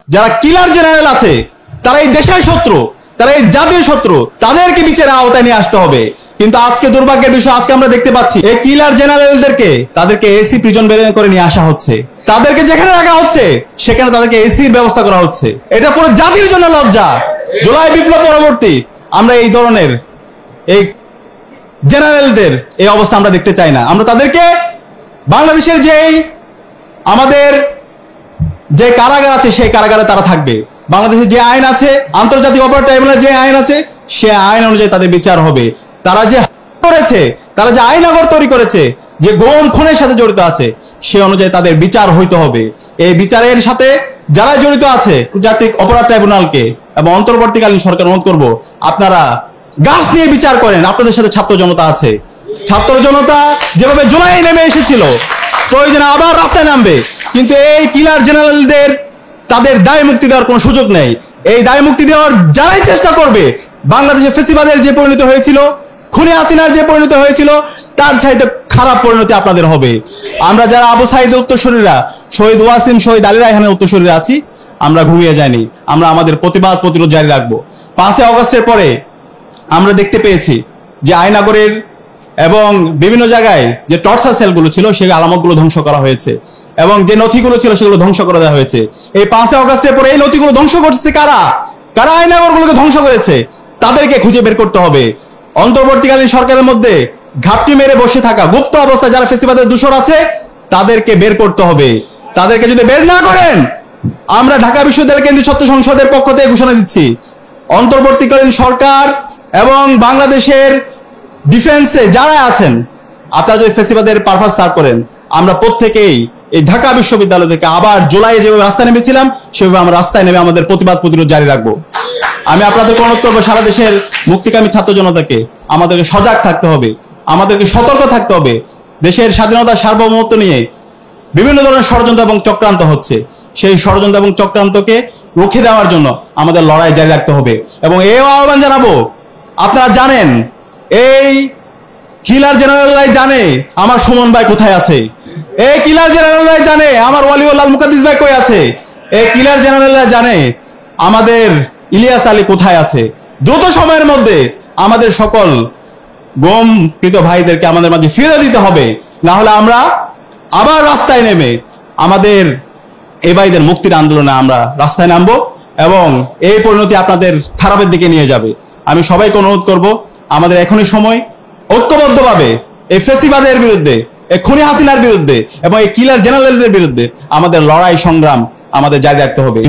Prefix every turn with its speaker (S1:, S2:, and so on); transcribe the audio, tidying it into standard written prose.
S1: যারা কিলার জেনারেল আছে তারা এই দেশের শত্রু, তারা এই জাতীয় শত্রু, তাদেরকে বিচারের আওতায় নিয়ে আসতে হবে। কিন্তু আজকে দুর্ভাগ্যের বিষয়, আজকে আমরা দেখতে পাচ্ছি এই কিলার জেনারেলদেরকে তাদেরকে এসি প্রিজন ভ্যান করে নিয়ে আসা হচ্ছে, তাদেরকে যেখানে রাখা হচ্ছে সেখানে তাদেরকে এসির ব্যবস্থা করা হচ্ছে। এটা পুরো জাতির জন্য লজ্জা। জুলাই বিপ্লব পরবর্তী আমরা এই ধরনের এই জেনারেলদের এই অবস্থা আমরা দেখতে চাই না। আমরা তাদেরকে বাংলাদেশের যেই আমাদের যে কারাগার আছে সেই কারাগারে তারা থাকবে। বাংলাদেশের যে আইন আছে, আন্তর্জাতিক অপরাধ ট্রাইব্যুনালের যে আইন আছে, সে আইন অনুযায়ী তাদের বিচার হবে। তারা যে করেছে, তারা যে আইনাগর তৈরি করেছে, যে গুম খুনের সাথে জড়িত আছে, সে অনুযায়ী তাদের বিচার হইতে হবে। এই বিচারের সাথে যারা জড়িত আছে আন্তর্জাতিক অপরাধ ট্রাইব্যুনালকে এবং অন্তর্বর্তীকালীন সরকার অনুরোধ করব, আপনারা গাছ নিয়ে বিচার করেন। আপনাদের সাথে ছাত্র জনতা আছে, ছাত্র জনতা যেভাবে জুলাই নেমে এসেছিল, প্রয়োজনে আবার রাস্তায় নামবে। কিন্তু এই কিলার জেনারেলদের তাদের দায় মুক্তি দেওয়ার কোনো সুযোগ নেই। এই দায় মুক্তি দেওয়ার যারাই চেষ্টা করবে, বাংলাদেশে ফেসিবাদের যে পরিণতি হয়েছিল, খুনে হাসিনার যে পরিণতি হয়েছিল, তার চাইতে খারাপ পরিণতি আপনাদের হবে। আমরা যারা আবু সাইদের উত্তরসূরিরা, শহীদ ওয়াসিম, শহীদ আলী রায়হানের উত্তরসূরিরা আছি, আমরা ঘুমিয়ে যাইনি। আমরা আমাদের প্রতিবাদ প্রতিরোধ জারি রাখবো। 5 আগস্টের পরে আমরা দেখতে পেয়েছি যে আয়নাগরের এবং বিভিন্ন জায়গায় যে টর্চার সেলগুলো ছিল, সেই আলামতগুলো ধ্বংস করা হয়েছে এবং যে নথিগুলো ছিল সেগুলো ধ্বংস করে দেওয়া হয়েছে। এই 5 আগস্টের পরে এই নথিগুলো ধ্বংস করছে কারা? কারা আয়নাগরগুলোকে ধ্বংস করেছে? তাদেরকে খুঁজে বের করতে হবে। অন্তর্বর্তীকালীন সরকারের মধ্যে ঘাপটি মেরে বসে থাকা গুপ্ত অবস্থায় যারা ফেসিবাদের দূষর আছে, তাদেরকে বের করতে হবে। তাদেরকে যদি বের না করেন, আমরা ঢাকা বিশ্ববিদ্যালয় কেন্দ্রীয় ছাত্র সংসদের পক্ষ থেকে ঘোষণা দিচ্ছি, অন্তর্বর্তীকালীন সরকার এবং বাংলাদেশের ডিফেন্সে যারা আছেন, আপনারা যদি ফেসিবাদের পারপাস সার্ভ করেন, আমরা প্রত্যেকেই এই ঢাকা বিশ্ববিদ্যালয় থেকে আবার জুলাইয়ে যেভাবে রাস্তায় নেমেছিলাম, সেভাবে আমরা রাস্তায় নেমে আমাদের প্রতিবাদ প্রতিরোধ জারি রাখবো। আমি আপনাদেরকে অনুরোধ করবো, সারা দেশের মুক্তিকামী ছাত্র জনতাকে আমাদেরকে সজাগ থাকতে হবে, আমাদেরকে সতর্ক থাকতে হবে। দেশের স্বাধীনতার সার্বভৌমত্ব নিয়ে বিভিন্ন ধরনের ষড়যন্ত্র এবং চক্রান্ত হচ্ছে। সেই ষড়যন্ত্র এবং চক্রান্তকে রুখে দেওয়ার জন্য আমাদের লড়াই জারি রাখতে হবে। এবং এই আহ্বান জানাবো, আপনারা জানেন এই কিলার জেনারেলরাই জানে আমার সুমন ভাই কোথায় আছে, এই কিলার জেনারেলরাই জানে আমার ওয়ালিউল্লাহ মুকাদ্দিস ভাই কই আছে, এই কিলার জেনারেলরা জানে আমাদের ইলিয়াস আলী কোথায় আছে। দ্রুত সময়ের মধ্যে আমাদের সকল গুমকৃত ভাইদেরকে আমাদের মাঝে ফিরে দিতে হবে, না হলে আমরা আবার রাস্তায় নেমে আমাদের এই ভাইদের মুক্তির আন্দোলনে আমরা রাস্তায় নামবো এবং এই পরিণতি আপনাদের খারাপের দিকে নিয়ে যাবে। আমি সবাইকে অনুরোধ করব, আমাদের এখনই সময় ঐক্যবদ্ধভাবে এই ফেসিবাদের বিরুদ্ধে, এই খুনি হাসিনার বিরুদ্ধে এবং এই কিলার জেনারেলদের বিরুদ্ধে আমাদের লড়াই সংগ্রাম আমাদের জারি রাখতে হবে।